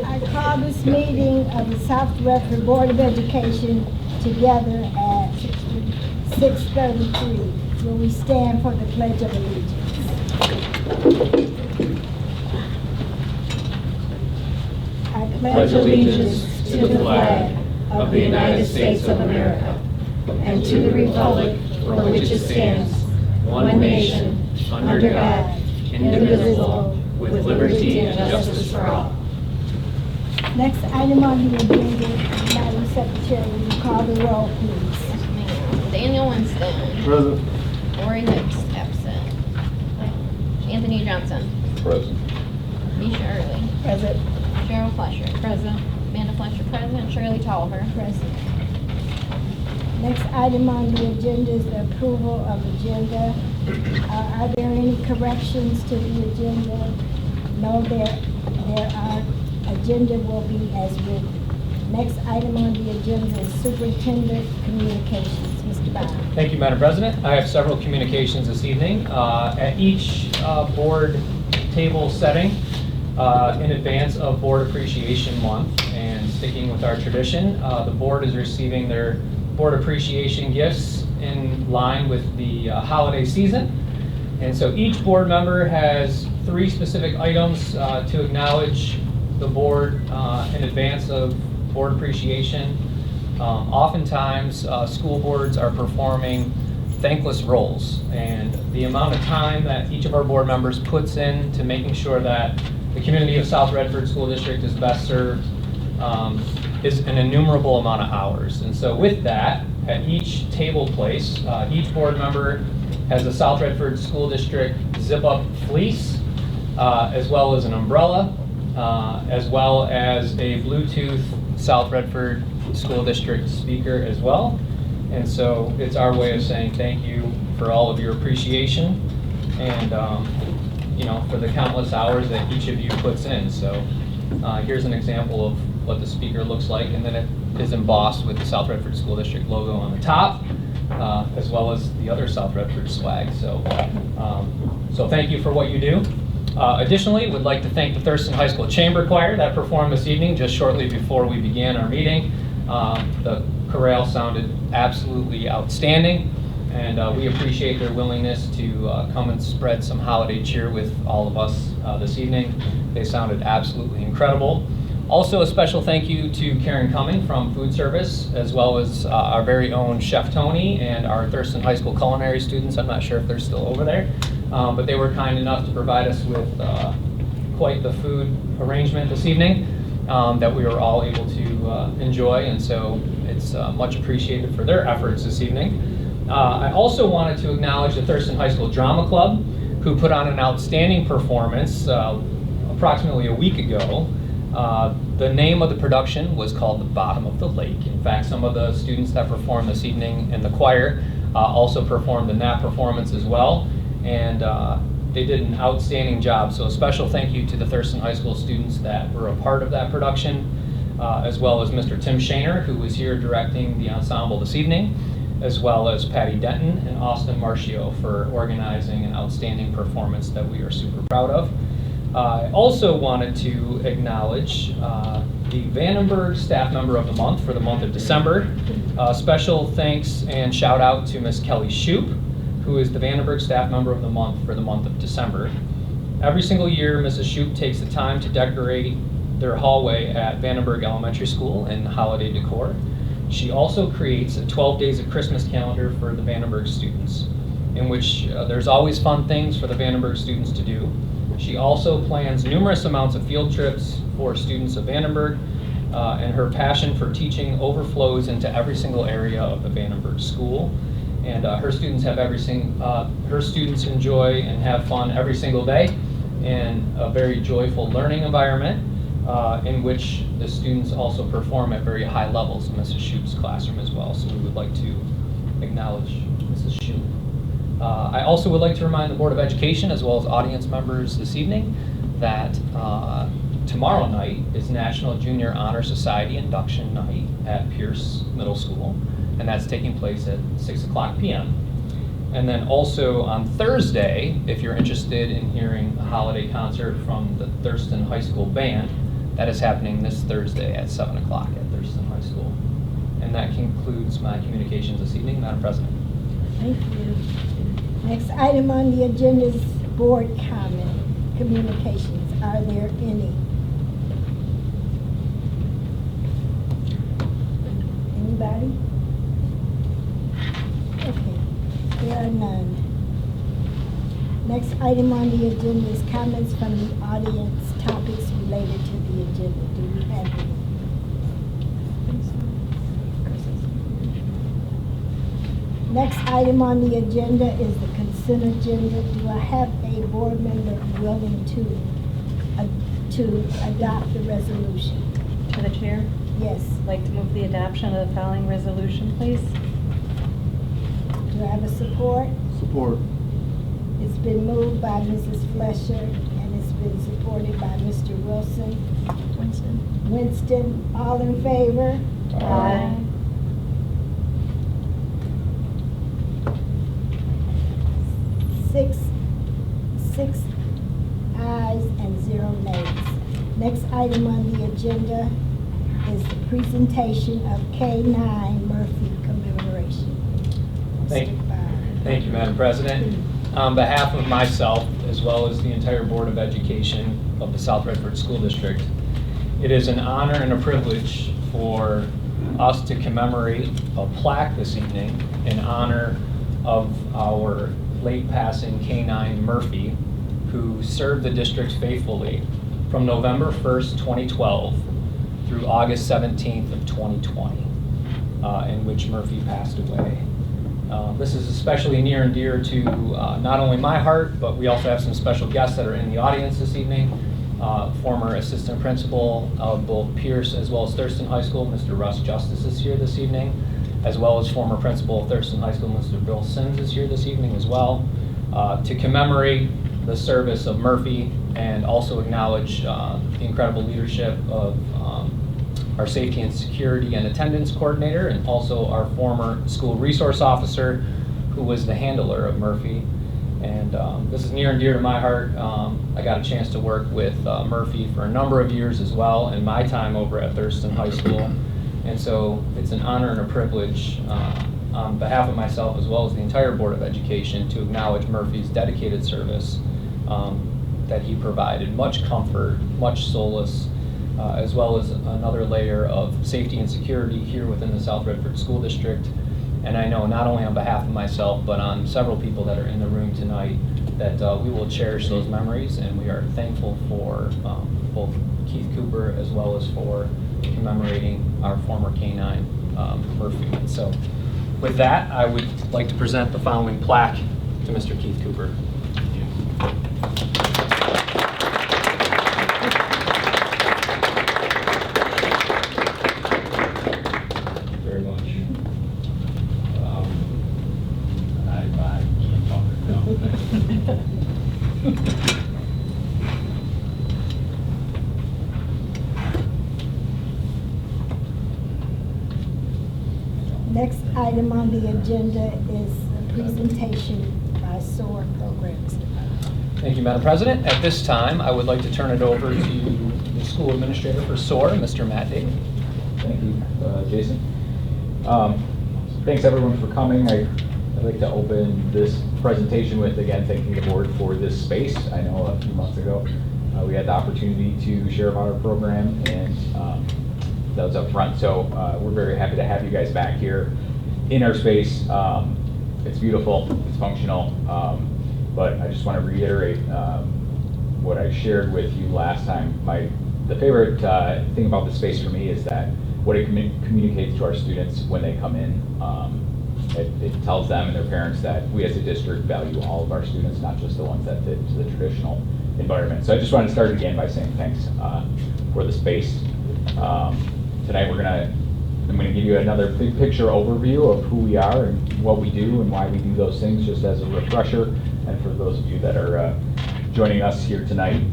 I call this meeting of the South Redford Board of Education together at 6:33. Will we stand for the Pledge of Allegiance? I pledge allegiance to the flag of the United States of America and to the republic for which it stands, one nation, under God, indivisible, with liberty and justice for all. Next item on the agenda, Madam Secretary, will you call the roll, please? Daniel Winston. Present. Lori Hicks, absent. Anthony Johnson. Present. Misha Early. Present. Cheryl Fletcher. Present. Amanda Fletcher, present. Shirley Tolliver. Present. Next item on the agenda is the approval of agenda. Are there any corrections to the agenda? No, there are. Agenda will be as written. Next item on the agenda is Superintendent Communications. Mr. Bowden. Thank you, Madam President. I have several communications this evening. At each board table setting, in advance of Board Appreciation Month, and sticking with our tradition, the board is receiving their board appreciation gifts in line with the holiday season. And so each board member has 3 specific items to acknowledge the board in advance of board appreciation. Oftentimes, school boards are performing thankless roles, and the amount of time that each of our board members puts in to making sure that the community of South Redford School District is best served is an innumerable amount of hours. And so with that, at each table place, each board member has a South Redford School District zip-up fleece, as well as an umbrella, as well as a Bluetooth South Redford School District speaker as well. And so it's our way of saying thank you for all of your appreciation and for the countless hours that each of you puts in. So here's an example of what the speaker looks like, and then it is embossed with the South Redford School District logo on the top, as well as the other South Redford swag. So thank you for what you do. Additionally, we'd like to thank the Thurston High School Chamber Choir that performed this evening just shortly before we began our meeting. The chorale sounded absolutely outstanding, and we appreciate their willingness to come and spread some holiday cheer with all of us this evening. They sounded absolutely incredible. Also, a special thank you to Karen Cumming from Food Service, as well as our very own Chef Tony and our Thurston High School culinary students. I'm not sure if they're still over there. But they were kind enough to provide us with quite the food arrangement this evening that we were all able to enjoy, and so it's much appreciated for their efforts this evening. I also wanted to acknowledge the Thurston High School Drama Club, who put on an outstanding performance approximately a week ago. The name of the production was called The Bottom of the Lake. In fact, some of the students that performed this evening in the choir also performed in that performance as well. And they did an outstanding job. So a special thank you to the Thurston High School students that were a part of that production, as well as Mr. Tim Shaner, who was here directing the ensemble this evening, as well as Patty Denton and Austin Marcio for organizing an outstanding performance that we are super proud of. I also wanted to acknowledge the Vandenberg Staff Member of the Month for the month of December. Special thanks and shout out to Ms. Kelly Shoup, who is the Vandenberg Staff Member of the Month for the month of December. Every single year, Mrs. Shoup takes the time to decorate their hallway at Vandenberg Elementary School in holiday decor. She also creates a 12 Days of Christmas calendar for the Vandenberg students, in which there's always fun things for the Vandenberg students to do. She also plans numerous amounts of field trips for students of Vandenberg, and her passion for teaching overflows into every single area of the Vandenberg school. And her students enjoy and have fun every single day in a very joyful learning environment, in which the students also perform at very high levels in Mrs. Shoup's classroom as well. So we would like to acknowledge Mrs. Shoup. I also would like to remind the Board of Education, as well as audience members this evening, that tomorrow night is National Junior Honor Society Induction Night at Pierce Middle School, and that's taking place at 6:00 p.m. And then also on Thursday, if you're interested in hearing a holiday concert from the Thurston High School Band, That is happening this Thursday at 7 o'clock at Thurston High School. And that concludes my communications this evening, Madam President. Thank you. Next item on the agenda is board comment, communications. Are there any? Anybody? Okay, there are none. Next item on the agenda is comments from the audience, topics related to the agenda. Do we have any? Next item on the agenda is the consent agenda. Do I have a board member willing to adopt the resolution? To the chair, Yes. I'd like to move the adoption of the following resolution, please. Do I have a support? Support. It's been moved by Mrs. Fletcher and it's been supported by Mr. Wilson. Winston, all in favor? Aye. Six ayes and 0 nays. Next item on the agenda is the presentation of K-9 Murphy commemoration. Thank Mr. Byer. Thank you, Madam President. On behalf of myself, as well as the entire Board of Education of the South Redford School District, it is an honor and a privilege for us to commemorate a plaque this evening in honor of our late passing K-9 Murphy, who served the district faithfully from November 1st, 2012 through August 17th of 2020, in which Murphy passed away. This is especially near and dear to not only my heart, but we also have some special guests that are in the audience this evening. Former assistant principal of both Pierce as well as Thurston High School, Mr. Russ Justice is here this evening, as well as former principal of Thurston High School, Mr. Bill Sims is here this evening as well, to commemorate the service of Murphy and also acknowledge the incredible leadership of our safety and security and attendance coordinator, and also our former school resource officer, who was the handler of Murphy. And this is near and dear to my heart. I got a chance to work with Murphy for a number of years as well in my time over at Thurston High School. And so it's an honor and a privilege on behalf of myself as well as the entire Board of Education to acknowledge Murphy's dedicated service that he provided. Much comfort, much solace, as well as another layer of safety and security here within the South Redford School District. And I know not only on behalf of myself, but on several people that are in the room tonight, that we will cherish those memories, and we are thankful for both Keith Cooper as well as for commemorating our former K-9 Murphy. So with that, I would like to present the following plaque to Mr. Keith Cooper. Next item on the agenda is a presentation by SOAR Programs Department. Thank you, Madam President. At this time, I would like to turn it over to the school administrator for SOAR, Mr. Matt Daly. Thank you, Jason. Thanks everyone for coming. I'd like to open this presentation with, again, thanking the board for this space. I know a few months ago we had the opportunity to share about our program, and that was up front. So we're very happy to have you guys back here in our space. It's beautiful, it's functional, but I just want to reiterate what I shared with you last time. The favorite thing about the space for me is that what it communicates to our students when they come in. It tells them and their parents that we as a district value all of our students, not just the ones that fit to the traditional environment. So I just want to start again by saying thanks for the space. Tonight I'm going to give you another big picture overview of who we are and what we do and why we do those things, just as a refresher. And for those of you that are joining us here tonight,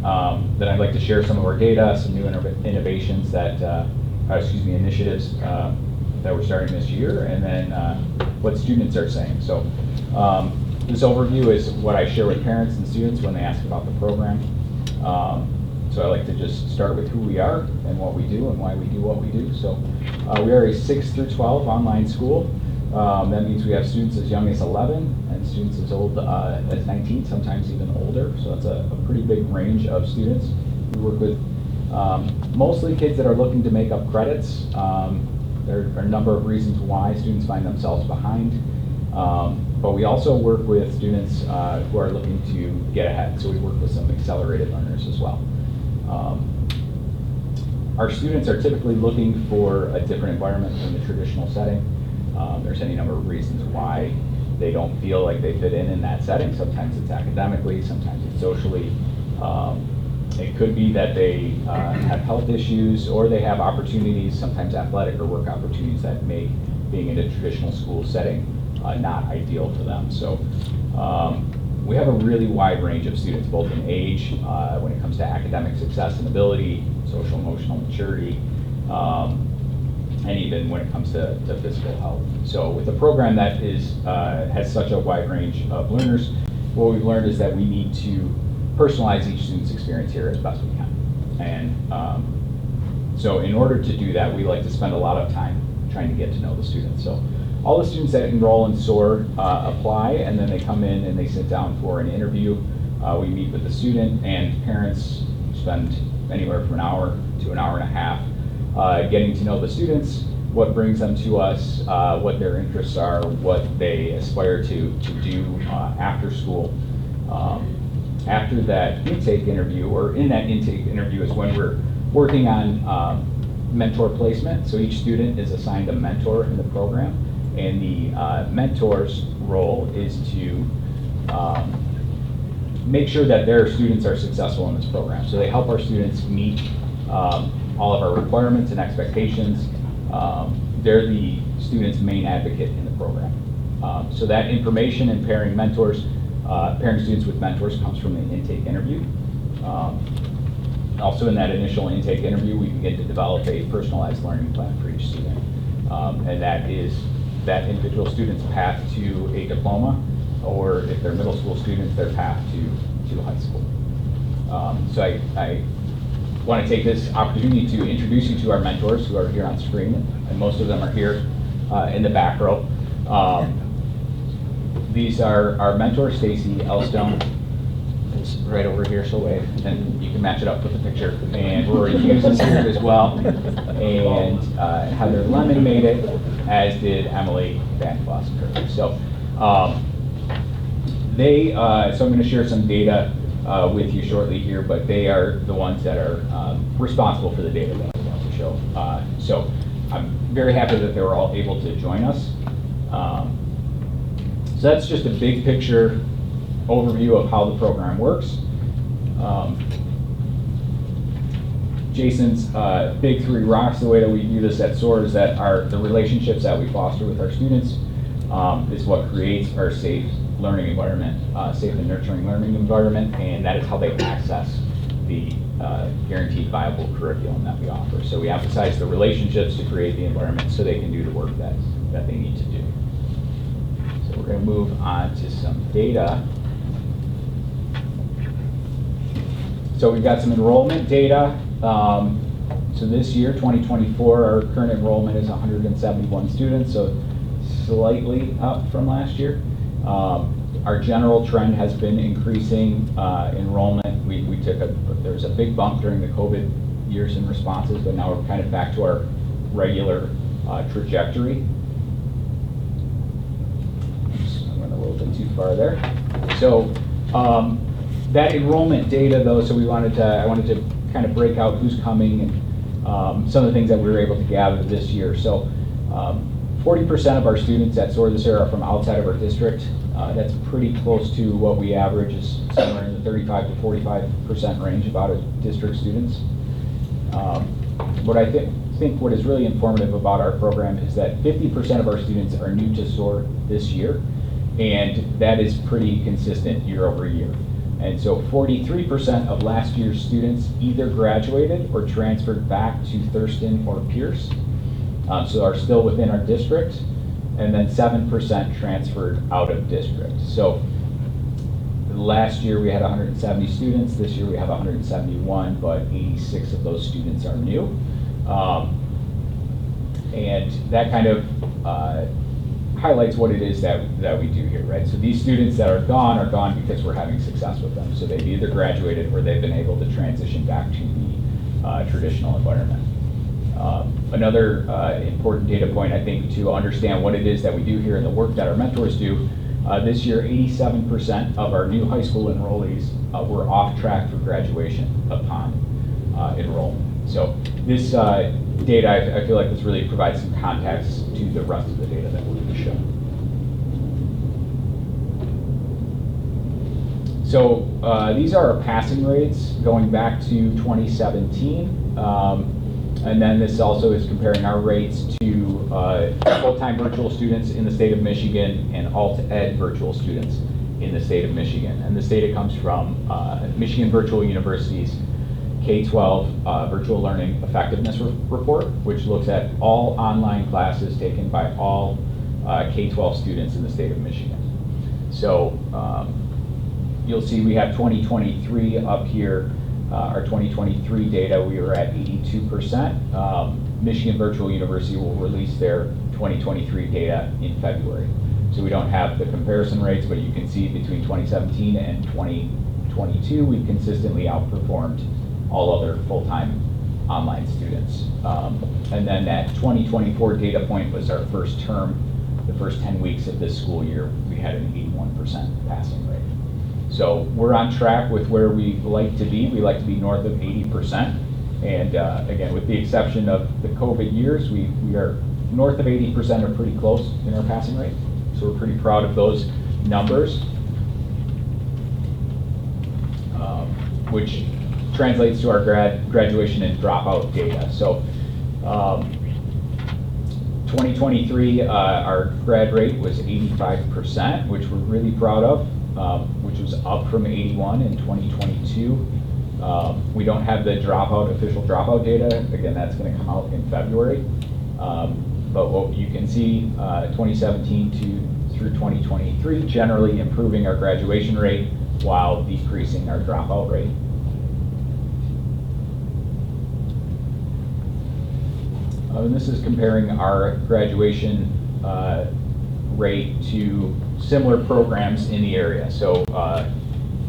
then I'd like to share some of our data, some new innovations initiatives that we're starting this year, and then what students are saying. So this overview is what I share with parents and students when they ask about the program. So I like to just start with who we are and what we do and why we do what we do. So we are a 6 through 12 online school. That means we have students as young as 11 and students as old as 19, sometimes even older. So that's a pretty big range of students. We work with mostly kids that are looking to make up credits. There are a number of reasons why students find themselves behind. But we also work with students who are looking to get ahead. So we work with some accelerated learners as well. Our students are typically looking for a different environment than the traditional setting. There's any number of reasons why they don't feel like they fit in that setting. Sometimes it's academically, sometimes it's socially. It could be that they have health issues or they have opportunities, sometimes athletic or work opportunities that make being in a traditional school setting not ideal for them. So we have a really wide range of students, both in age, when it comes to academic success and ability, social emotional maturity, and even when it comes to physical health. So with a program that has such a wide range of learners, what we've learned is that we need to personalize each student's experience here as best we can. And so in order to do that, we like to spend a lot of time trying to get to know the students. So all the students that enroll in SOAR apply, and then they come in and they sit down for an interview. We meet with the student, and parents spend anywhere from an hour to an hour and a half getting to know the students, what brings them to us, what their interests are, what they aspire to do after school. After that intake interview, or in that intake interview, is when we're working on mentor placement. So each student is assigned a mentor in the program, and the mentor's role is to make sure that their students are successful in this program. So they help our students meet all of our requirements and expectations. They're the student's main advocate in the program. So that information and pairing students with mentors comes from the intake interview. Also in that initial intake interview, we begin to develop a personalized learning plan for each student. And that is that individual student's path to a diploma, or if they're middle school students, their path to high school. So I want to take this opportunity to introduce you to our mentors who are here on screen, and most of them are here in the back row. These are our mentor, Stacy Elstone, is right over here, she'll wave, and you can match it up with the picture. And Rory Hughes is here as well, and Heather Lemon made it, as did Emily Van Foster. So so I'm going to share some data with you shortly here, but they are the ones that are responsible for the data that I want to show. So I'm very happy that they were all able to join us. So that's just a big picture overview of how the program works. Jason's big three rocks, the way that we view this at SOAR, is that the relationships that we foster with our students is what creates our safe learning environment, safe and nurturing learning environment, and that is how they access the guaranteed viable curriculum that we offer. So we emphasize the relationships to create the environment so they can do the work that they need to do. So we're going to move on to some data. So we've got some enrollment data. So this year, 2024, our current enrollment is 171 students, so slightly up from last year. Our general trend has been increasing enrollment. There was a big bump during the COVID years in responses, but now we're kind of back to our regular trajectory. I went a little bit too far there. So that enrollment data, though, so I wanted to kind of break out who's coming and some of the things that we were able to gather this year. So 40% of our students at SOAR this year are from outside of our district. That's pretty close to what we average, is somewhere in the 35 to 45% range of out-of-district students. What I think what is really informative about our program is that 50% of our students are new to SOAR this year, and that is pretty consistent year over year. And so 43% of last year's students either graduated or transferred back to Thurston or Pierce, so are still within our district, and then 7% transferred out of district. So Last year we had 170 students. This year we have 171, but 86 of those students are new. And that kind of highlights what it is that we do here, right? So these students that are gone because we're having success with them. So they've either graduated or they've been able to transition back to the traditional environment. Another important data point, I think, to understand what it is that we do here and the work that our mentors do. This year, 87% of our new high school enrollees were off track for graduation upon enrollment. So this data, I feel like this really provides some context to the rest of the data that we're going to show. So these are our passing rates going back to 2017. And then this also is comparing our rates to full-time virtual students in the state of Michigan and alt-ed virtual students in the state of Michigan. And this data comes from Michigan Virtual University's K-12 Virtual Learning Effectiveness Report, which looks at all online classes taken by all K-12 students in the state of Michigan. So you'll see we have 2023 up here. Our 2023 data, we were at 82%. Michigan Virtual University will release their 2023 data in February. So we don't have the comparison rates, but you can see between 2017 and 2022, we've consistently outperformed all other full-time online students. And then that 2024 data point was our first term, the first 10 weeks of this school year, we had an 81% passing rate. So we're on track with where we like to be. We like to be north of 80%. And again, with the exception of the COVID years, we are north of 80% or pretty close in our passing rate. So we're pretty proud of those numbers, which translates to our graduation and dropout data. So 2023, our grad rate was 85%, which we're really proud of. Which was up from 81 in 2022. We don't have the official dropout data. Again, that's going to come out in February. But what you can see, 2017 through 2023, generally improving our graduation rate while decreasing our dropout rate. And this is comparing our graduation rate to similar programs in the area. So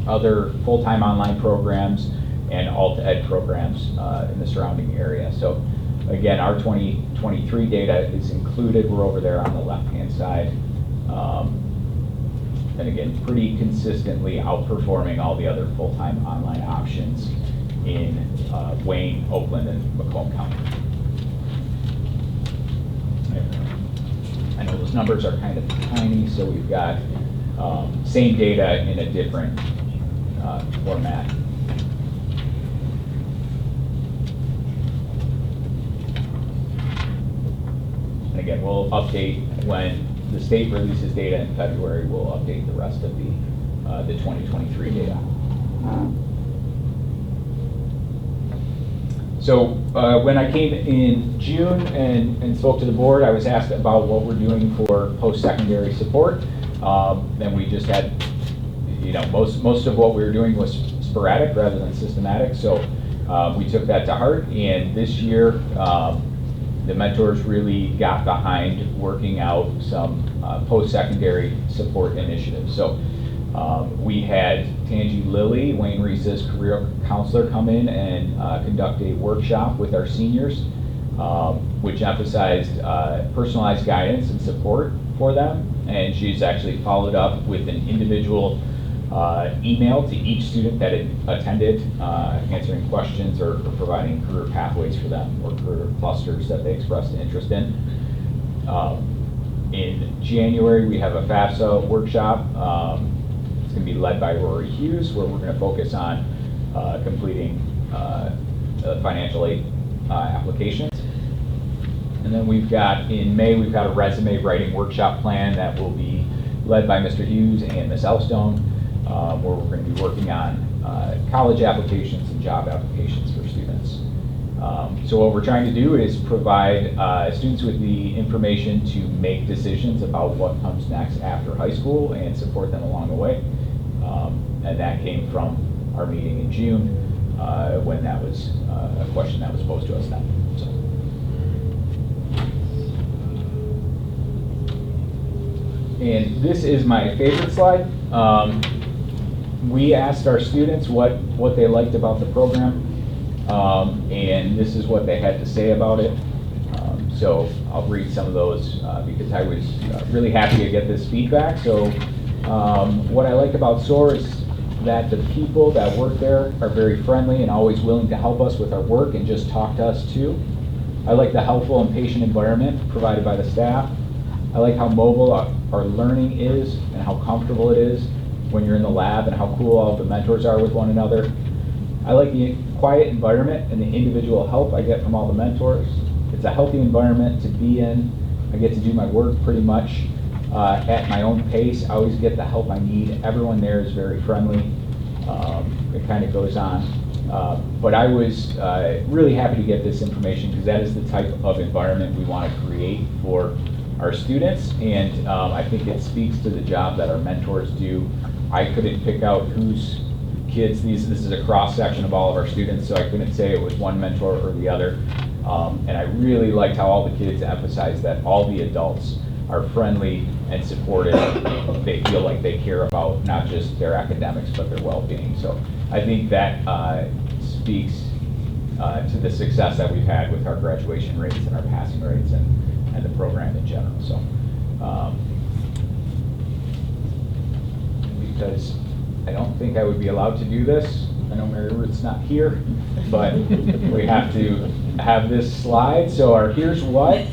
other full-time online programs and alt-ed programs in the surrounding area. So again, our 2023 data is included. We're over there on the left-hand side. And again, pretty consistently outperforming all the other full-time online options in Wayne, Oakland, and Macomb County. I know those numbers are kind of tiny, so we've got same data in a different format. And again, we'll update when the state releases data in February. We'll update the rest of the 2023 data. So when I came in June and spoke to the board, I was asked about what we're doing for post-secondary support. And we just had, most of what we were doing was sporadic rather than systematic. So we took that to heart. And this year, the mentors really got behind working out some post-secondary support initiatives. So we had Tangi Lilly, Wayne Reese's career counselor, come in and conduct a workshop with our seniors, which emphasized personalized guidance and support for them. And she's actually followed up with an individual email to each student that had attended, answering questions or providing career pathways for them or career clusters that they expressed interest in. In January, we have a FAFSA workshop. It's going to be led by Rory Hughes, where we're going to focus on completing financial aid applications. And then we've got, in May, we've got a resume writing workshop plan that will be led by Mr. Hughes and Ms. Elstone, where we're going to be working on college applications and job applications for students. So what we're trying to do is provide students with the information to make decisions about what comes next after high school and support them along the way. And that came from our meeting in June, when that was a question that was posed to us then. So. And this is my favorite slide. We asked our students what they liked about the program, and this is what they had to say about it. So I'll read some of those because I was really happy to get this feedback. So what I like about SOAR is that the people that work there are very friendly and always willing to help us with our work and just talk to us too. I like the helpful and patient environment provided by the staff. I like how mobile our learning is and how comfortable it is when you're in the lab and how cool all the mentors are with one another. I like the quiet environment and the individual help I get from all the mentors. It's a healthy environment to be in. I get to do my work pretty much at my own pace. I always get the help I need. Everyone there is very friendly. It kind of goes on. But I was really happy to get this information because that is the type of environment we want to create for our students. And I think it speaks to the job that our mentors do. I couldn't pick out whose kids, this is a cross-section of all of our students, so I couldn't say it was one mentor or the other. And I really liked how all the kids emphasized that all the adults are friendly and supportive. They feel like they care about not just their academics, but their well-being. So I think that speaks to the success that we've had with our graduation rates and our passing rates and the program in general. So, because I don't think I would be allowed to do this. I know Mary Ruth's not here, but we have to have this slide. So our here's what.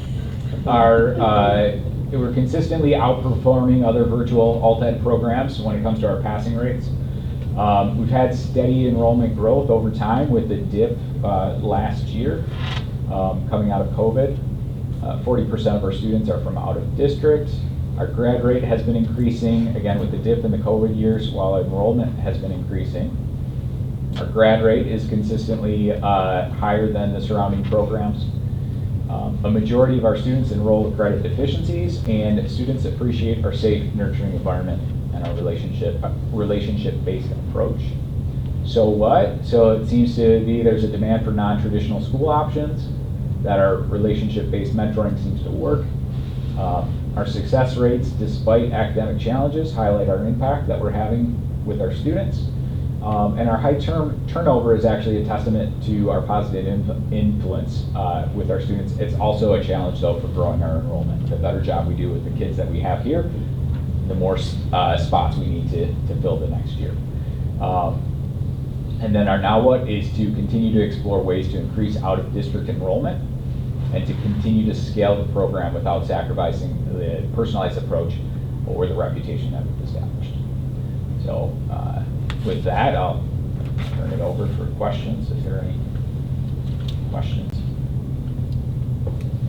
We're consistently outperforming other virtual alt-ed programs when it comes to our passing rates. We've had steady enrollment growth over time with the dip last year coming out of COVID. 40% of our students are from out of district. Our grad rate has been increasing, again with the dip in the COVID years, while enrollment has been increasing. Our grad rate is consistently higher than the surrounding programs. A majority of our students enroll with credit deficiencies, and students appreciate our safe, nurturing environment and our relationship-based approach. So what? So it seems to be there's a demand for non-traditional school options, that our relationship-based mentoring seems to work. Our success rates, despite academic challenges, highlight our impact that we're having with our students. And our high turnover is actually a testament to our positive influence with our students. It's also a challenge, though, for growing our enrollment. The better job we do with the kids that we have here, the more spots we need to fill the next year. And then our now what is to continue to explore ways to increase out-of-district enrollment and to continue to scale the program without sacrificing the personalized approach or the reputation that we've established. So with that, I'll turn it over for questions. Is there any questions?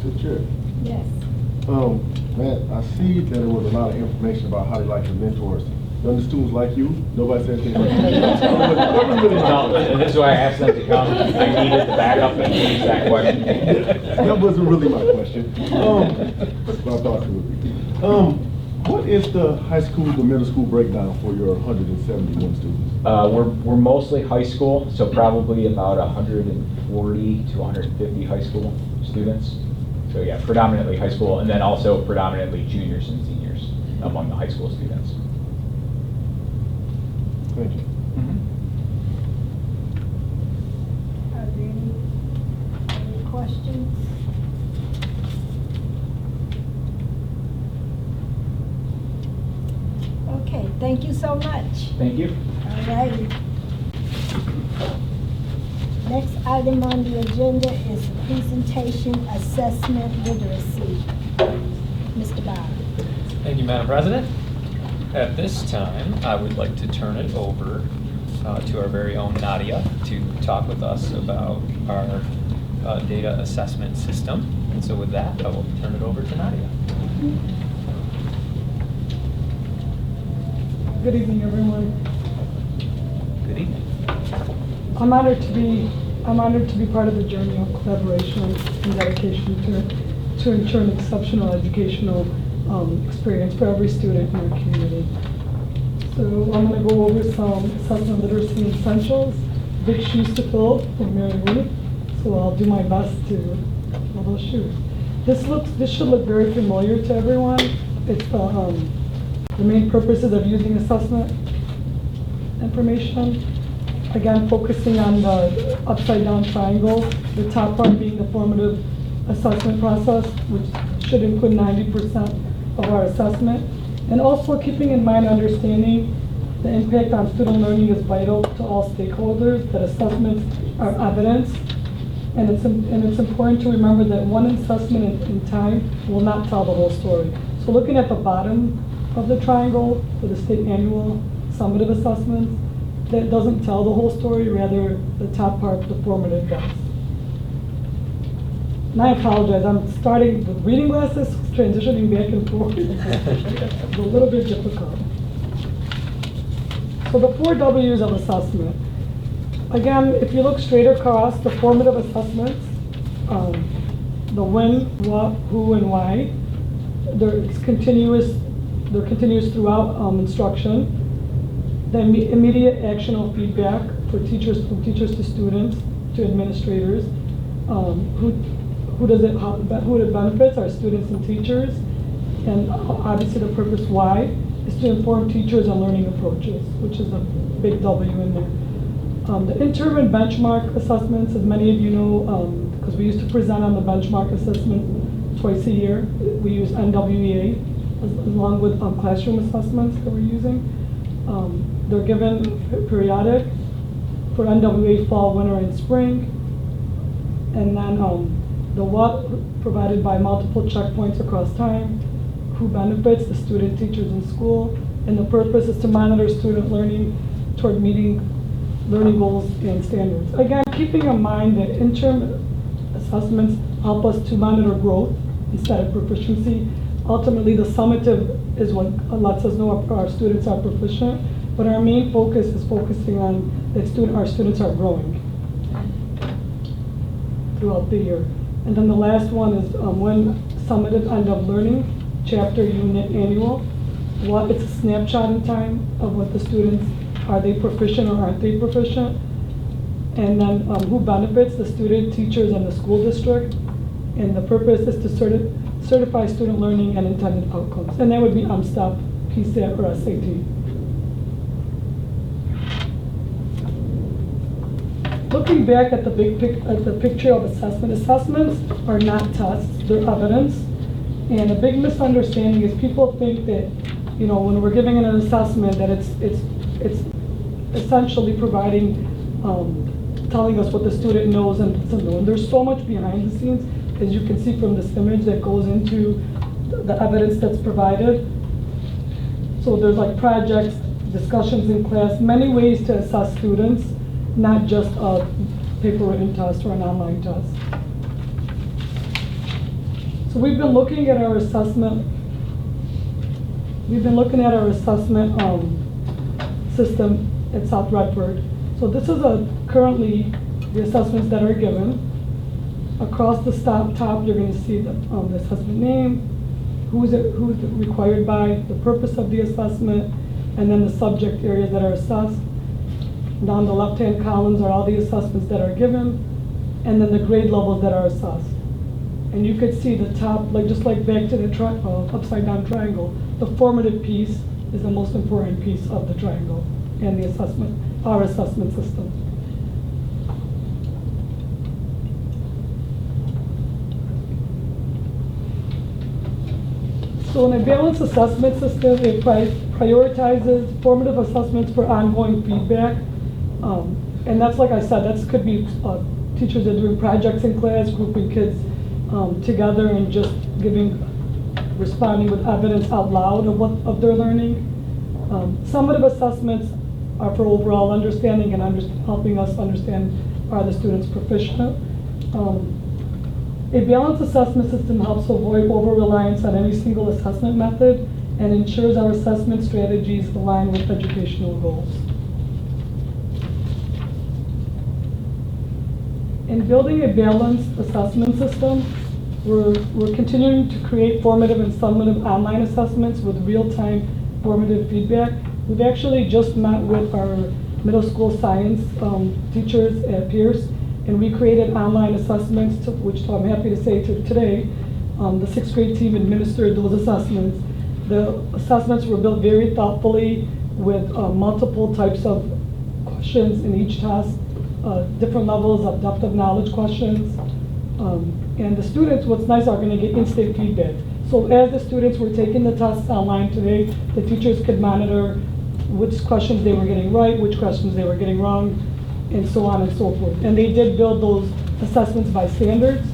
To Chair. Yes. Matt, I see that there was a lot of information about how they like your mentors. None of the students like you? Nobody said anything like that? This is why I asked them to come. I needed the backup in case that question. That wasn't really my question. But I thought it would be. What is the high school to middle school breakdown for your 171 students? We're mostly high school, so probably about 140 to 150 high school students. So yeah, predominantly high school, and then also predominantly juniors and seniors among the high school students. Thank you. Are there any questions? Okay, thank you so much. Thank you. All righty. Next item on the agenda is presentation assessment literacy. Mr. Bob. Thank you, Madam President. At this time, I would like to turn it over to our very own Nadia to talk with us about our data assessment system. And so with that, I will turn it over to Nadia. Good evening, everyone. Good evening. I'm honored to be part of the journey of collaboration and dedication to ensure an exceptional educational experience for every student in our community. So I'm going to go over some assessment literacy essentials, big shoes to fill for Mary Ruth. So I'll do my best to fill those shoes. This should look very familiar to everyone. It's the main purposes of using assessment information. Again, focusing on the upside down triangle, the top part being the formative assessment process, which should include 90% of our assessment. And also keeping in mind understanding the impact on student learning is vital to all stakeholders, that assessments are evidence. And it's important to remember that one assessment in time will not tell the whole story. So looking at the bottom of the triangle for the state annual summative assessments, that doesn't tell the whole story, rather the top part, the formative does. And I apologize, I'm starting with reading glasses, transitioning back and forth. It's a little bit difficult. So the 4 W's of assessment. Again, if you look straight across the formative assessments, the when, what, who, and why, they're continuous throughout instruction. The immediate actionable feedback for teachers, from teachers to students, to administrators. Who it benefits, our students and teachers. And obviously the purpose why is to inform teachers on learning approaches, which is a big W in there. The interim and benchmark assessments, as many of you know, because we used to present on the benchmark assessment twice a year. We use NWEA along with classroom assessments that we're using. They're given periodic for NWA fall, winter, and spring. And then the what provided by multiple checkpoints across time. Who benefits? The student, teachers, and school. And the purpose is to monitor student learning toward meeting learning goals and standards. Again, keeping in mind that interim assessments help us to monitor growth instead of proficiency. Ultimately, the summative is what lets us know if our students are proficient, but our main focus is focusing on that our students are growing throughout the year. And then the last one is when summative end of learning, chapter, unit, annual. What it's a snapshot in time of what the students, are they proficient or aren't they proficient? And then who benefits? The student, teachers, and the school district. And the purpose is to certify student learning and intended outcomes. And that would be MSTEP, PSAT, or SAT. Looking back at the picture of assessment, assessments are not tests, they're evidence. And a big misunderstanding is people think that, you know, when we're giving an assessment that it's essentially providing, telling us what the student knows and doesn't know. And there's so much behind the scenes, as you can see from this image, that goes into the evidence that's provided. So there's like projects, discussions in class, many ways to assess students, not just a paper written test or an online test. So we've been looking at our assessment. System at South Redford. So this is currently the assessments that are given. Across the top, you're going to see the assessment name, who's it required by, the purpose of the assessment, and then the subject areas that are assessed. Down the left-hand columns are all the assessments that are given, and then the grade levels that are assessed. And you could see the top, just like back to the upside down triangle, the formative piece is the most important piece of the triangle and the assessment, our assessment system. So in a balanced assessment system, it prioritizes formative assessments for ongoing feedback. And that's, like I said, that could be teachers that are doing projects in class, grouping kids together and just responding with evidence out loud of their learning. Summative assessments are for overall understanding and helping us understand, are the students proficient. A balanced assessment system helps avoid over-reliance on any single assessment method and ensures our assessment strategies align with educational goals. In building a balanced assessment system, we're continuing to create formative and summative online assessments with real-time formative feedback. We've actually just met with our middle school science teachers at Pierce, and we created online assessments, which I'm happy to say today, the sixth grade team administered those assessments. The assessments were built very thoughtfully with multiple types of questions in each test, different levels of depth of knowledge questions. And the students, what's nice, are going to get instant feedback. So as the students were taking the tests online today, the teachers could monitor which questions they were getting right, which questions they were getting wrong, and so on and so forth. And they did build those assessments by standards.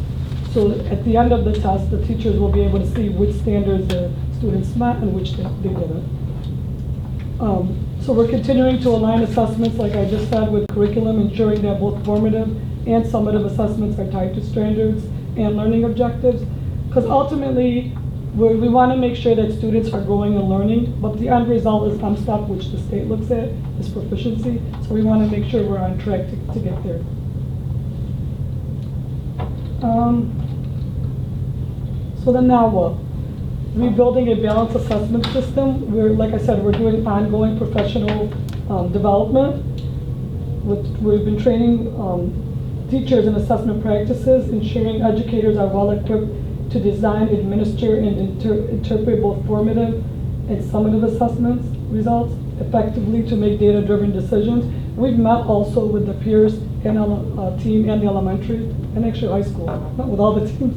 So at the end of the test, the teachers will be able to see which standards the students met and which they didn't. So we're continuing to align assessments, like I just said, with curriculum, ensuring that both formative and summative assessments are tied to standards and learning objectives. Because ultimately, we want to make sure that students are growing and learning, but the end result is MSTEP, which the state looks at, is proficiency. So we want to make sure we're on track to get there. So then now what? Rebuilding a balanced assessment system. Like I said, we're doing ongoing professional development. We've been training teachers in assessment practices, ensuring educators are well equipped to design, administer, and interpret both formative and summative assessments results effectively to make data-driven decisions. We've met also with the Pierce and team and the elementary and actually high school, not with all the teams,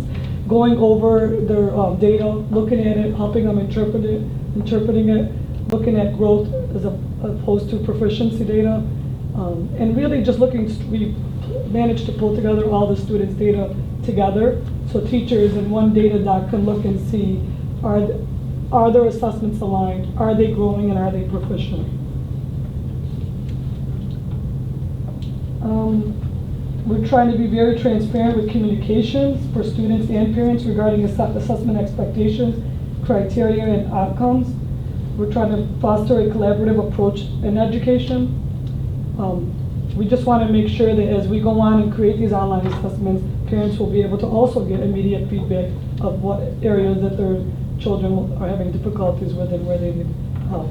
going over their data, looking at it, helping them interpreting it, looking at growth as opposed to proficiency data, and really just looking. We managed to pull together all the students' data together, so teachers in one data doc can look and see, are their assessments aligned, are they growing, and are they proficient? We're trying to be very transparent with communications for students and parents regarding assessment expectations, criteria, and outcomes. We're trying to foster a collaborative approach in education. We just want to make sure that as we go on and create these online assessments, parents will be able to also get immediate feedback of what areas that their children are having difficulties with and where they need help.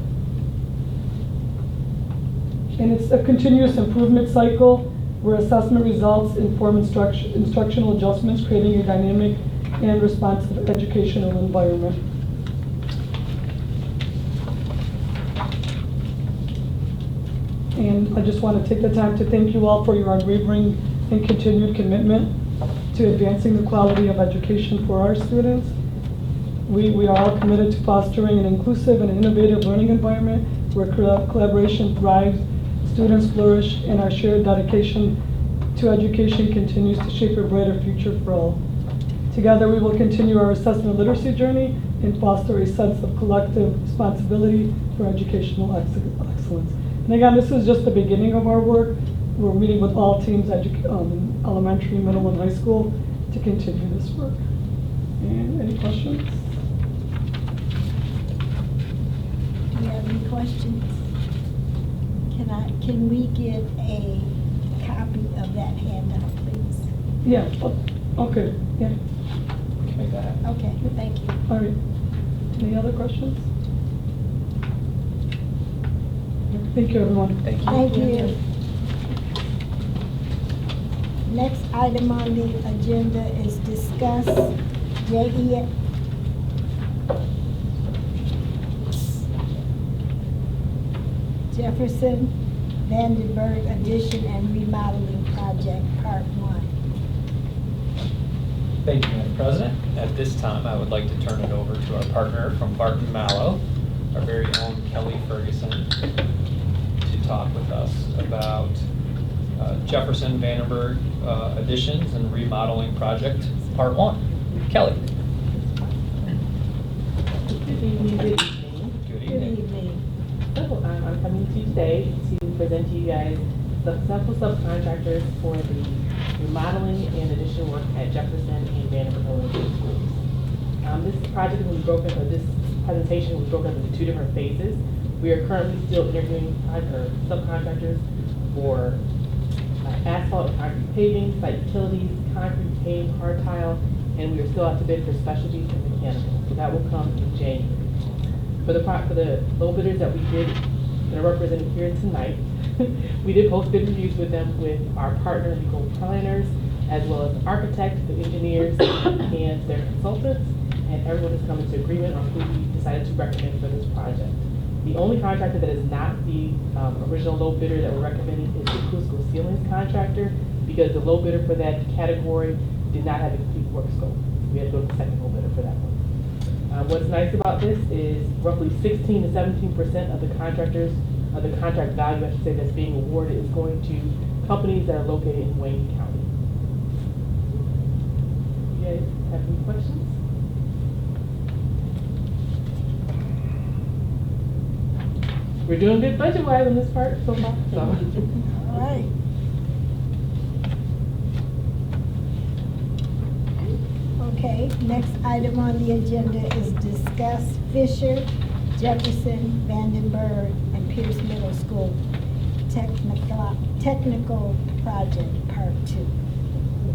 And it's a continuous improvement cycle where assessment results inform instructional adjustments, creating a dynamic and responsive educational environment. And I just want to take the time to thank you all for your unwavering and continued commitment to advancing the quality of education for our students. We are all committed to fostering an inclusive and innovative learning environment where collaboration thrives, students flourish, and our shared dedication to education continues to shape a brighter future for all. Together, we will continue our assessment literacy journey and foster a sense of collective responsibility for educational excellence. And again, this is just the beginning of our work. We're meeting with all teams, elementary, middle, and high school, to continue this work. And any questions? Do you have any questions? Can we get a copy of that handout, please? Yeah, okay, yeah, Make that happen. Okay, thank you. all right. Any other questions? Thank you, everyone. Thank you. Thank you. Next item on the agenda is discuss Jefferson Vandenberg addition and remodeling project, part 1. Thank you, Madam President. At this time, I would like to turn it over to our partner from Barton Mallow, our very own Kelly Ferguson, to talk with us about Jefferson Vandenberg additions and remodeling project, part 1. Kelly. Good evening. Good Good evening. evening. So I'm coming to you today to present to you guys the successful subcontractors for the remodeling and addition work at Jefferson and Vandenberg Elementary Schools. This project was broken, or this presentation was broken up into 2 different phases. We are currently still interviewing subcontractors for asphalt and concrete paving, site utilities, concrete paving, hard tile, and we are still out to bid for specialties and mechanical. So that will come in January. For the low bidders that we did that are represented here tonight. We did post bid reviews with them with our partner, legal planners, as well as architects, the engineers, and their consultants, and everyone has come into agreement on who we decided to recommend for this project. The only contractor that is not the original low bidder that we're recommending is the acoustical ceilings contractor, because the low bidder for that category did not have a complete work scope. We had to go to the second low bidder for that one. What's nice about this is roughly 16 to 17% of the contractors, of the contract value, I should say, that's being awarded is going to companies that are located in Wayne County. You guys have any questions? We're doing good budget-wise on this part so far, so. All right. Okay, next item on the agenda is discuss Fisher, Jefferson, Vandenberg, and Pierce Middle School technical project, part 2.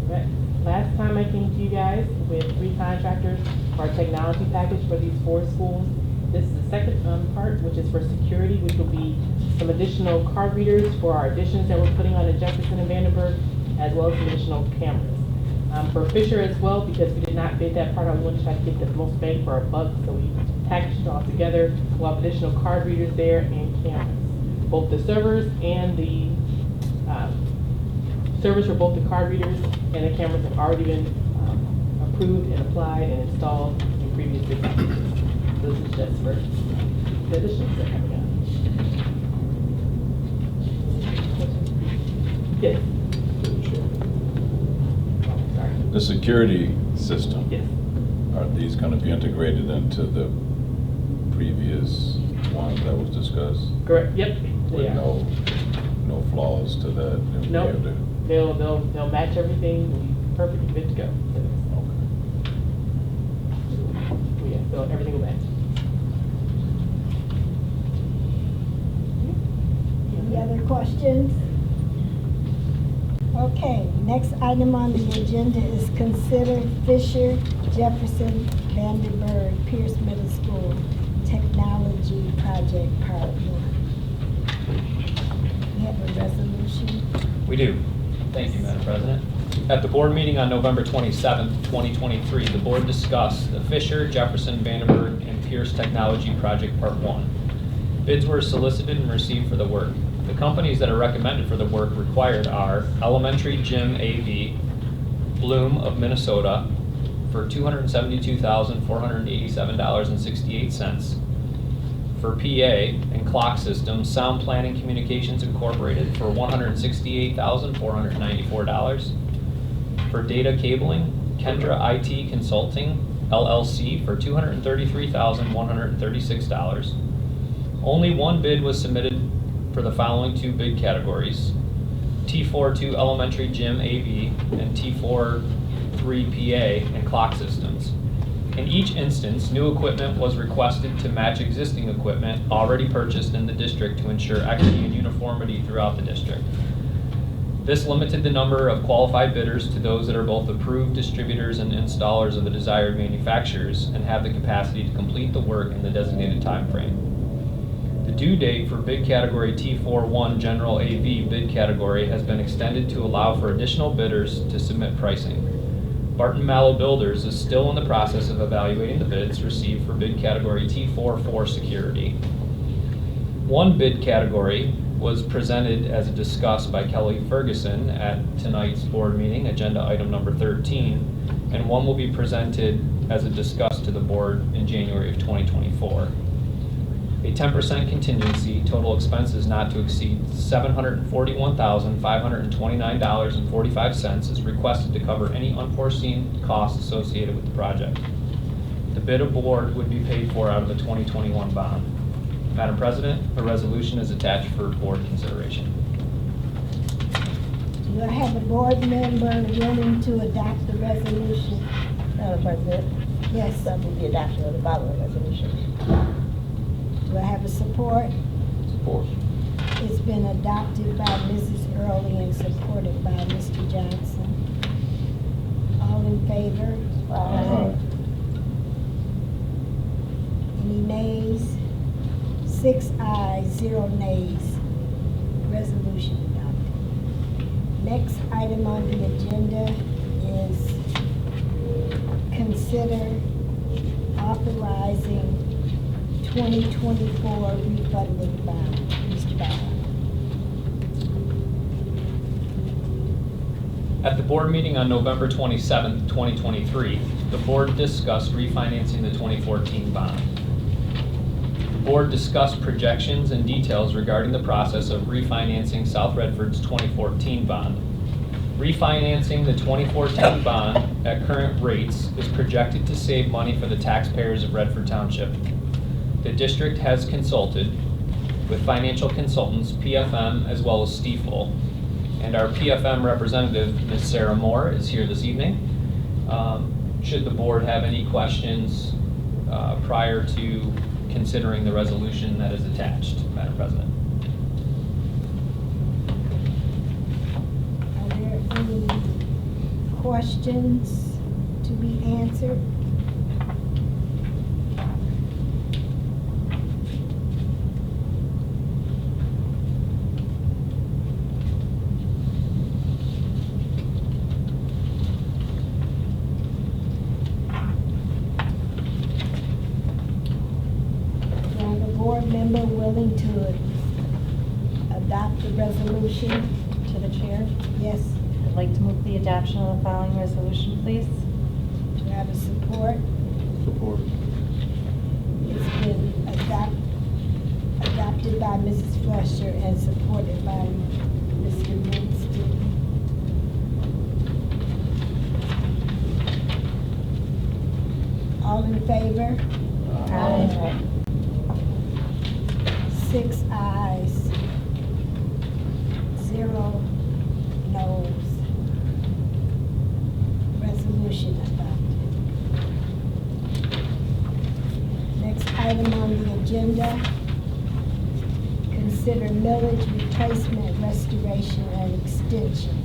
Right. Last time I came to you guys with 3 contractors for our technology package for these 4 schools. This is the second part, which is for security, which will be some additional card readers for our additions that we're putting on in Jefferson and Vandenberg, as well as some additional cameras. For Fisher as well, because we did not bid that part, I wanted to try to get the most bang for our buck, so we packaged it all together. We'll have additional card readers there and cameras. Both the servers and the servers for both the card readers and the cameras have already been approved and applied and installed in previous bid packages. This is just for the additions that are coming out. Yes. The security system, Yes. are these going to be integrated into the previous one that was discussed? Correct. Yep. With They are. no flaws to that? They'll be Nope. able to- They'll match everything. We'll be perfectly good to go. Yeah, so everything will match. Any other questions? Okay, next item on the agenda is consider Fisher, Jefferson, Vandenberg, Pierce Middle School technology project, part 1. We have a resolution. We do. Thank you, Madam President. At the board meeting on November 27th, 2023, the board discussed the Fisher, Jefferson, Vandenberg, and Pierce Technology Project Part 1. Bids were solicited and received for the work. The companies that are recommended for the work required are Elementary Gym AV, Bloom of Minnesota, for $272,487.68. For PA and Clock Systems, Sound Planning Communications Incorporated for $168,494. For data cabling, Kendra IT Consulting LLC for $233,136. Only one bid was submitted for the following 2 bid categories: T42 Elementary Gym AV and T43 PA and Clock Systems. In each instance, new equipment was requested to match existing equipment already purchased in the district to ensure equity and uniformity throughout the district. This limited the number of qualified bidders to those that are both approved distributors and installers of the desired manufacturers and have the capacity to complete the work in the designated time frame. The due date for bid category T41 General AV bid category has been extended to allow for additional bidders to submit pricing. Barton Mallow Builders is still in the process of evaluating the bids received for bid category T44 security. One bid category was presented as discussed by Kelly Ferguson at tonight's board meeting, agenda item number 13, and one will be presented as a discuss to the board in January of 2024. A 10% contingency, total expenses not to exceed $741,529.45 is requested to cover any unforeseen costs associated with the project. The bid award would be paid for out of the 2021 bond. Madam President, a resolution is attached for board consideration. Do I have a board member willing to adopt the resolution? Madam President, Yes. I move the adoption of the following resolution. Do I have a support? Support. It's been adopted by Mrs. Early and supported by Mr. Johnson. All in favor? Aye. Any nays? 6 ayes, 0 nays. Resolution adopted. Next item on the agenda is consider authorizing 2024 refunding bond. Mr. Bauer. At the board meeting on November 27th, 2023, the board discussed refinancing the 2014 bond. The board discussed projections and details regarding the process of refinancing South Redford's 2014 bond. Refinancing the 2014 bond at current rates is projected to save money for the taxpayers of Redford Township. The district has consulted with financial consultants, PFM, as well as Stiefel, and our PFM representative, Ms. Sarah Moore, is here this evening. Should the board have any questions prior to considering the resolution that is attached, Madam President? Are there any questions to be answered? Is the board member willing to adopt the resolution? To the chair, Yes. I'd like to move the adoption of the following resolution, please. Do you have a support? Support. It's been adopted by Mrs. Fletcher and supported by Mr. Winston. All in favor? Aye. 6 ayes, 0 noes. Resolution adopted. Next item on the agenda, consider millage replacement, restoration, and extension.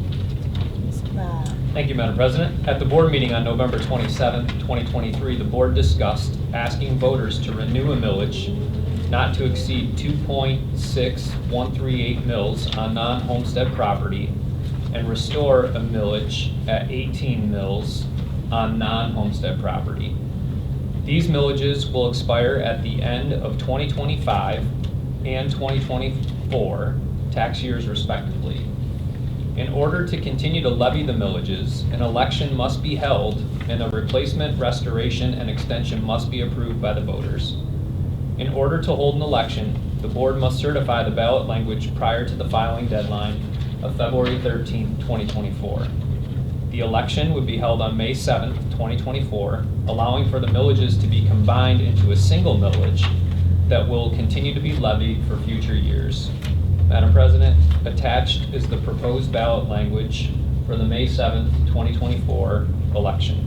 Mr. Bob. Thank you, Madam President. At the board meeting on November 27th, 2023, the board discussed asking voters to renew a millage not to exceed 2.6138 mills on non-homestead property and restore a millage at 18 mills on non-homestead property. These millages will expire at the end of 2025 and 2024 tax years respectively. In order to continue to levy the millages, an election must be held and a replacement, restoration, and extension must be approved by the voters. In order to hold an election, the board must certify the ballot language prior to the filing deadline of February 13th, 2024. The election would be held on May 7th, 2024, allowing for the millages to be combined into a single millage that will continue to be levied for future years. Madam President, attached is the proposed ballot language for the May 7th, 2024 election.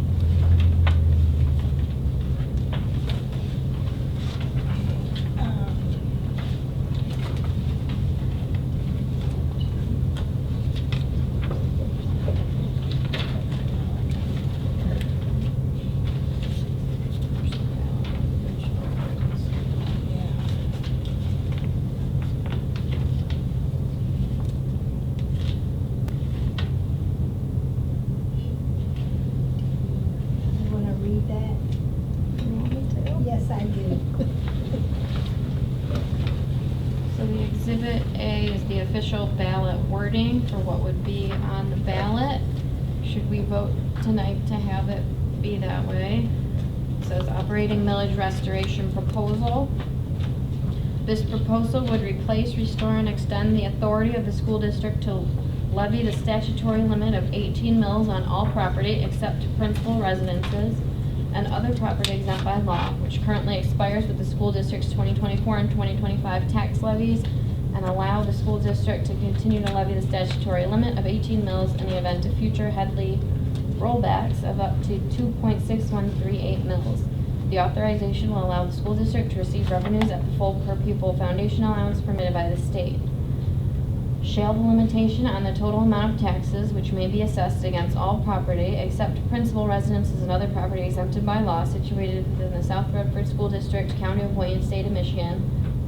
You want to read that? Yes, I do. So the Exhibit A is the official ballot wording for what would be on the ballot. Should we vote tonight to have it be that way? It says operating millage restoration proposal. This proposal would replace, restore, and extend the authority of the school district to levy the statutory limit of 18 mills on all property except principal residences and other property exempt by law, which currently expires with the school district's 2024 and 2025 tax levies, and allow the school district to continue to levy the statutory limit of 18 mills in the event of future Headley rollbacks of up to 2.6138 mills. The authorization will allow the school district to receive revenues at the full per pupil foundation allowance permitted by the state. Shall the limitation on the total amount of taxes which may be assessed against all property except principal residences and other property exempted by law situated within the South Redford School District, County of Wayne, State of Michigan,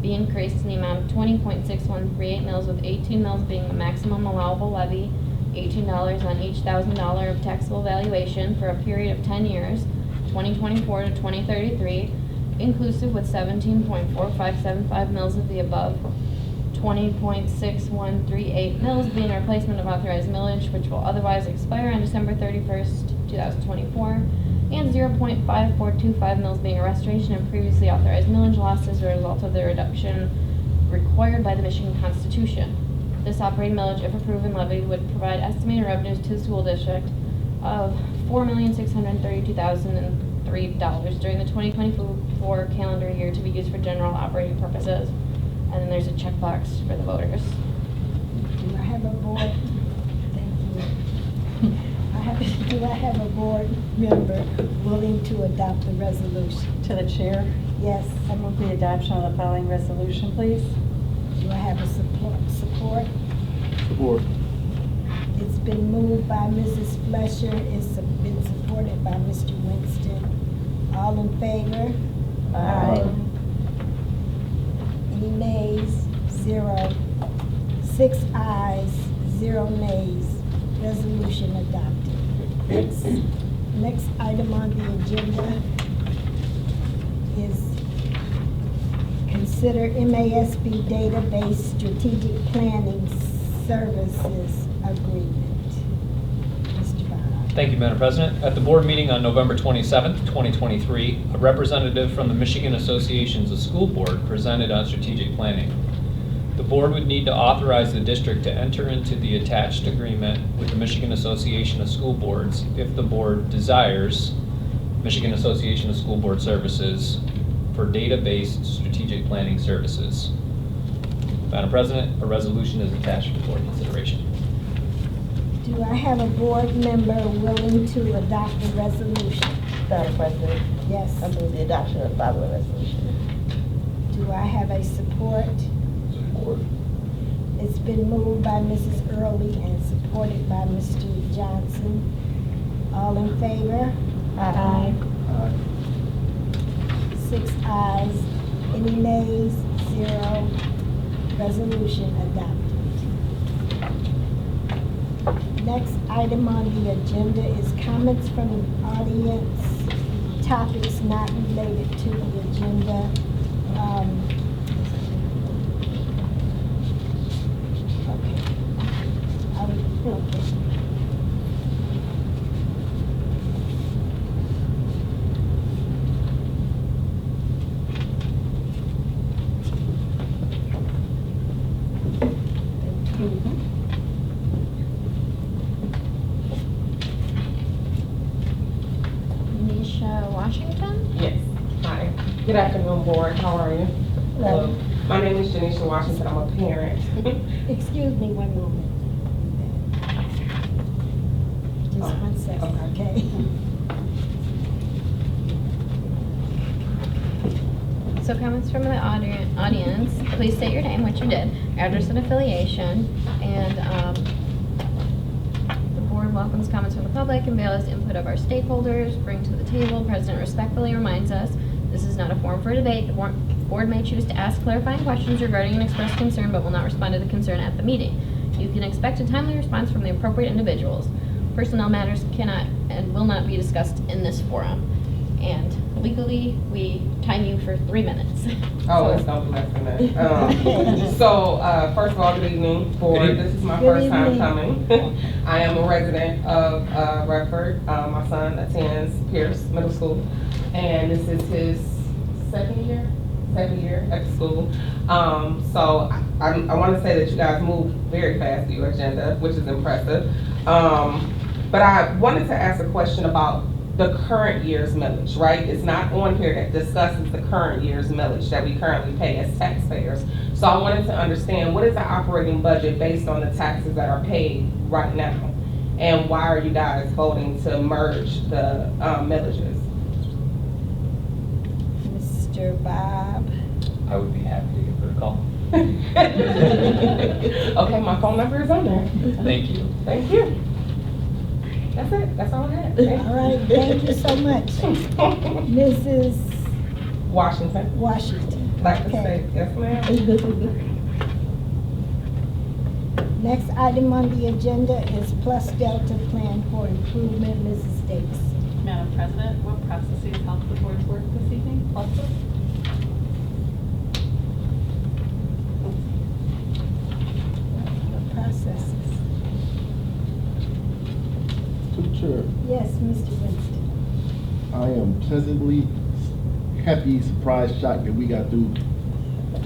be increased in the amount of 20.6138 mils, with 18 mils being the maximum allowable levy, $18 on each $1,000 of taxable valuation for a period of 10 years, 2024 to 2033, inclusive, with 17.4575 mils of the above 20.6138 mils being a replacement of authorized millage, which will otherwise expire on December 31st, 2024, and 0.5425 mils being a restoration of previously authorized millage lost as a result of the reduction required by the Michigan Constitution. This operating millage, if approved and levied, would provide estimated revenues to the school district of $4,632,003 during the 2024 calendar year to be used for general operating purposes. And then there's a checkbox for the voters. Do I have a board? Thank you. Do I have a board member willing to adopt the resolution? To the chair, Yes. I move the adoption of the following resolution, please. Do I have a support? Support. It's been moved by Mrs. Fletcher. It's been supported by Mr. Winston. All in favor? Aye. Any nays? 0. 6 ayes, 0 nays. Resolution adopted. Next item on the agenda is consider MASB database strategic planning services agreement. Mr. Bob. Thank you, Madam President. At the board meeting on November 27th, 2023, a representative from the Michigan Associations of School Board presented on strategic planning. The board would need to authorize the district to enter into the attached agreement with the Michigan Association of School Boards if the board desires Michigan Association of School Board Services for data-based strategic planning services. Madam President, a resolution is attached for board consideration. Do I have a board member willing to adopt the resolution? Madam President, Yes. I move the adoption of the following resolution. Do I have a support? Support. It's been moved by Mrs. Early and supported by Mr. Johnson. All in favor? Aye. 6 ayes. Any nays? 0. Resolution adopted. Next item on the agenda is comments from the audience, topics not related to the agenda. Okay. Nisha Washington? Yes. Hi. Good afternoon, board. How are you? Hello. My name is Janisha Washington. I'm a parent. Excuse me one moment. Just 1 second, okay? So comments from the audience, please state your name, which you did, address and affiliation, and the board welcomes comments from the public and values input of our stakeholders, bring to the table. President respectfully reminds us, this is not a forum for debate. The board may choose to ask clarifying questions regarding an expressed concern, but will not respond to the concern at the meeting. You can expect a timely response from the appropriate individuals. Personnel matters cannot and will not be discussed in this forum. And legally, we time you for 3 minutes. Oh, it's no less than that. First of all, good evening, board. This is my Good first time evening. coming. I am a resident of Redford. My son attends Pierce Middle School, and this is his second year at the school. I want to say that you guys move very fast through your agenda, which is impressive. But I wanted to ask a question about the current year's millage, right? It's not on here that discusses the current year's millage that we currently pay as taxpayers. So I wanted to understand, what is the operating budget based on the taxes that are paid right now? And why are you guys voting to merge the millages? Mr. Bob. I would be happy to give her a call. Okay, my phone number is on there. Thank you. Thank you. That's it. That's all I had. Thank you. All right, thank you so much. Mrs. Washington. Washington. like the Okay. state, yes ma'am. Next item on the agenda is Plus Delta Plan for Improvement, Mrs. Davis. Madam President, what processes helped the board's work this evening? Plus this? The processes. To the chair, Yes, Mr. Winston. I am pleasantly happy, surprised, shocked that we got through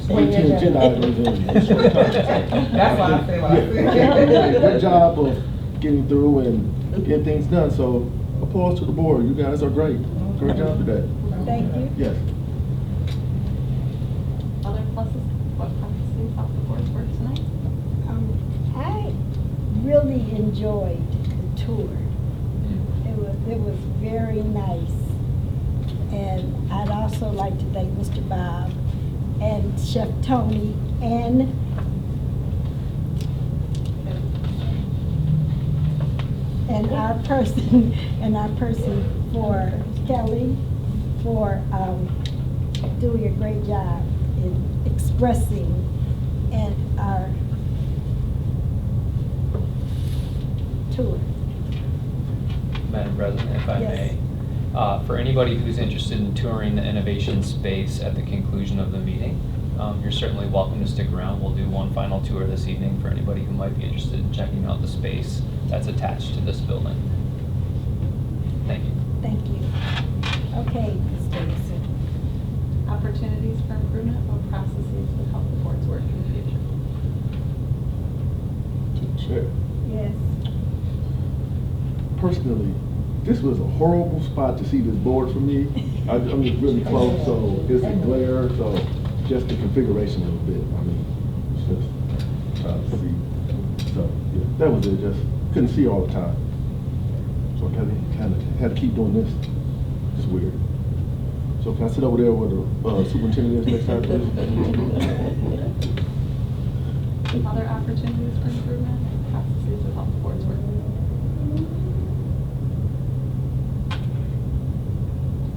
Swing your 18 agenda agenda. items in a short time. That's why I say what I Yeah. Good said. job of getting through and getting things done, so applause to the board. You guys are great. Great job today. Thank you. Yes. Other pluses? What processes helped the board's work tonight? I really enjoyed the tour. It was very nice. And I'd also like to thank Mr. Bob and Chef Tony and our person for Kelly for doing a great job in expressing and our tour. Madam President, if I Yes. may. For anybody who's interested in touring the innovation space at the conclusion of the meeting, you're certainly welcome to stick around. We'll do one final tour this evening for anybody who might be interested in checking out the space that's attached to this building. Thank you. Thank you. Okay, Ms. Davidson. Opportunities for improvement? What processes would help the board's work in the future? Chair. Yes. Personally, this was a horrible spot to see this board for me. I'm just really close, so it's a glare, so just the configuration a little bit. I mean, it's just trying to see. So, yeah, that was it, just couldn't see all the time. So I kind of had to keep doing this. It's weird. So can I sit over there where the superintendent is next time, please? Other opportunities for improvement? Processes would help the board's work?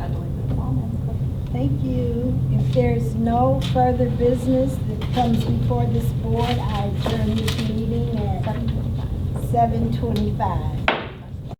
I believe that's all, Madam President. Thank you. If there's no further business that comes before this board, I adjourn this meeting at 7:25.